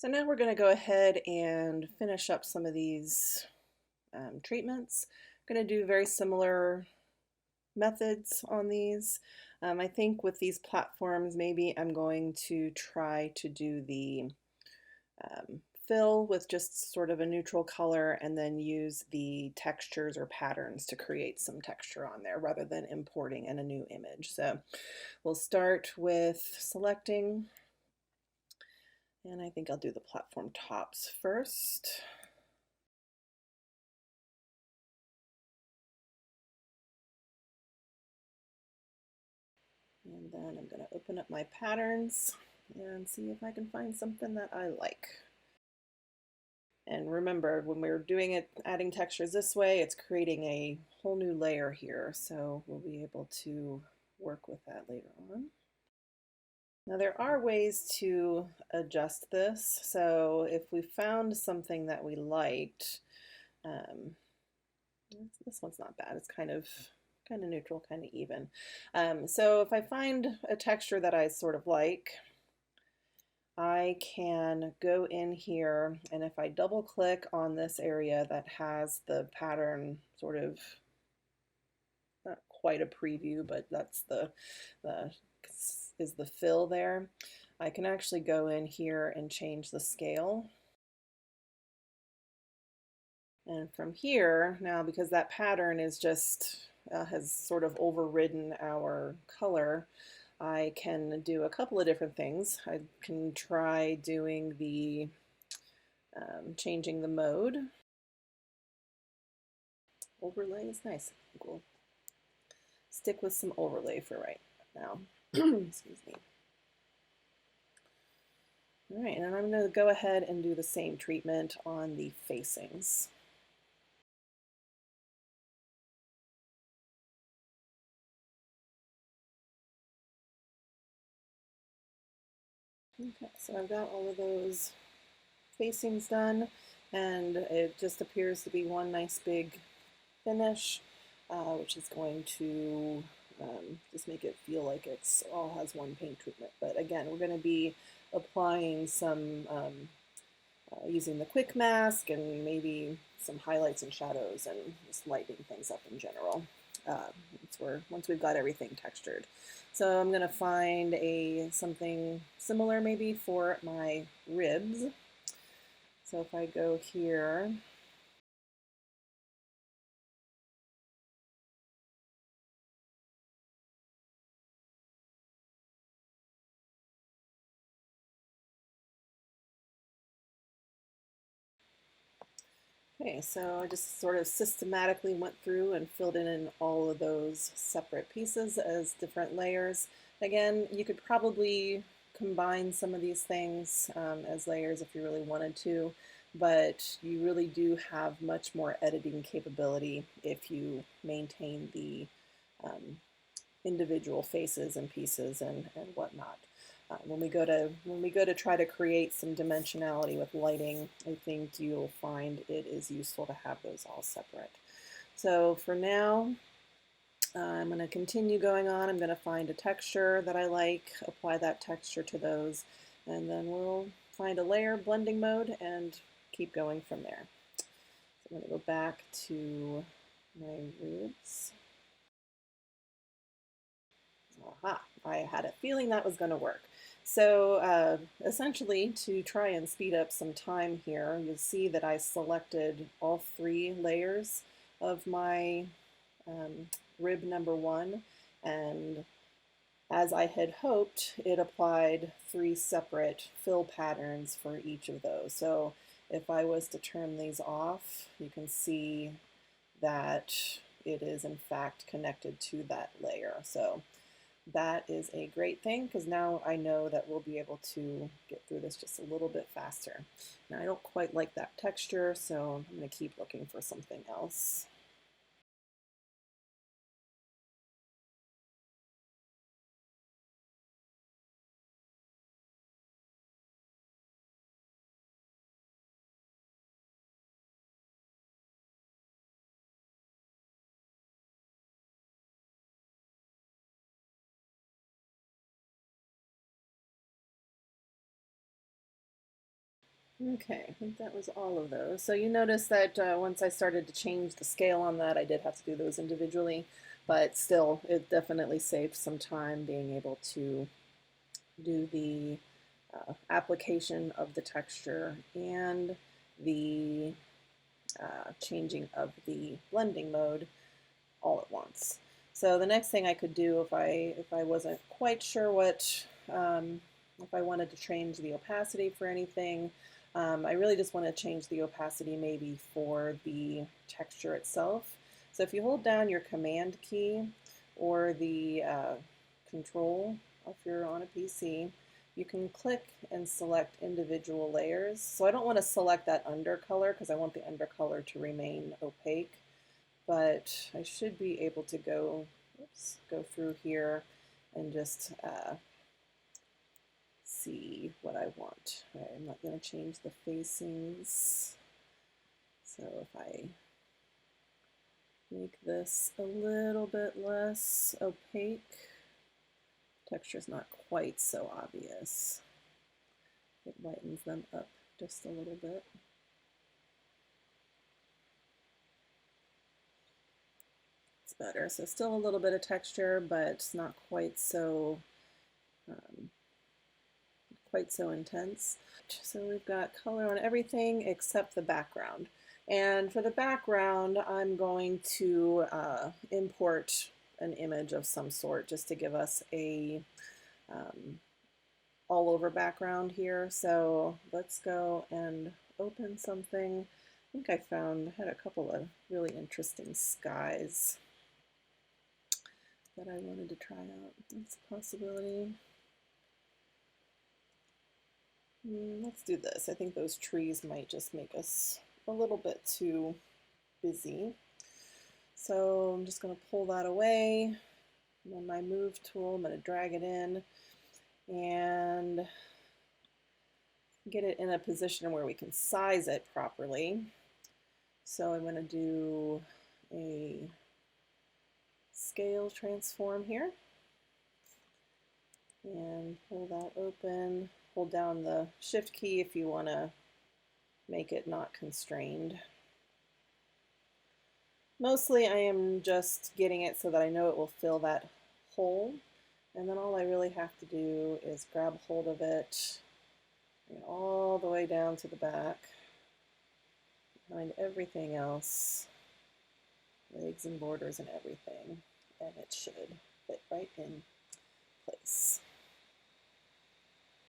So now we're going to go ahead and finish up some of these treatments. I'm going to do very similar methods on these. I think with these platforms, maybe I'm going to try to do the fill with just sort of a neutral color and then use the textures or patterns to create some texture on there rather than importing in a new image. So we'll start with selecting, and I think I'll do the platform tops first. And then I'm going to open up my patterns and see if I can find something that I like. And remember, when we're doing it, adding textures this way, it's creating a whole new layer here. So we'll be able to work with that later on. Now there are ways to adjust this. So if we found something that we liked, this one's not bad. It's kind of neutral, kind of even. So if I find a texture that I sort of like, I can go in here, and if I double click on this area that has the pattern sort of, not quite a preview, but that's the is the fill there, I can actually go in here and change the scale. And from here, now because that pattern is just has sort of overridden our color, I can do a couple of different things. I can try doing the changing the mode. Overlay is nice. We'll stick with some overlay for right now. Excuse me. All right, and I'm going to go ahead and do the same treatment on the facings. Okay, so I've got all of those facings done, and it just appears to be one nice big finish, which is going to just make it feel like it's all has one paint treatment. But again, we're going to be applying some using the quick mask and maybe some highlights and shadows and just lightening things up in general. Once we've got everything textured. So I'm going to find something similar maybe for my ribs. So if I go here, okay, so I just sort of systematically went through and filled in all of those separate pieces as different layers. Again, you could probably combine some of these things as layers if you really wanted to, but you really do have much more editing capability if you maintain the individual faces and pieces and whatnot. When we go to try to create some dimensionality with lighting, I think you'll find it is useful to have those all separate. So for now, I'm going to continue going on. I'm going to find a texture that I like, apply that texture to those, and then we'll find a layer blending mode and keep going from there. So I'm going to go back to my ribs. Aha, I had a feeling that was going to work. So essentially, to try and speed up some time here, you'll see that I selected all three layers of my rib number one, and as I had hoped, it applied three separate fill patterns for each of those. So if I was to turn these off, you can see that it is in fact connected to that layer. So that is a great thing because now I know that we'll be able to get through this just a little bit faster. Now I don't quite like that texture, so I'm going to keep looking for something else. Okay, I think that was all of those. So you notice that once I started to change the scale on that, I did have to do those individually, but still, it definitely saved some time being able to do the application of the texture and the changing of the blending mode all at once. So the next thing I could do if I wasn't quite sure what if I wanted to change the opacity for anything, I really just want to change the opacity maybe for the texture itself. So if you hold down your command key or the control if you're on a PC, you can click and select individual layers. So I don't want to select that undercolor because I want the undercolor to remain opaque, but I should be able to go through here and just see what I want. Right, I'm not going to change the facings. So if I make this a little bit less opaque, texture's not quite so obvious. It lightens them up just a little bit. It's better. So still a little bit of texture, but not um, quite so intense. So we've got color on everything except the background. And for the background, I'm going to import an image of some sort just to give us a all over background here. So let's go and open something. I think I had a couple of really interesting skies that I wanted to try out. That's a possibility. Let's do this. I think those trees might just make us a little bit too busy. So I'm just going to pull that away. And then my move tool, I'm going to drag it in and get it in a position where we can size it properly. So I'm going to do a scale transform here and pull that open. Hold down the shift key if you want to make it not constrained. Mostly I am just getting it so that I know it will fill that hole, and then all I really have to do is grab hold of it, bring it all the way down to the back, behind everything else, legs and borders and everything, and it should fit right in place.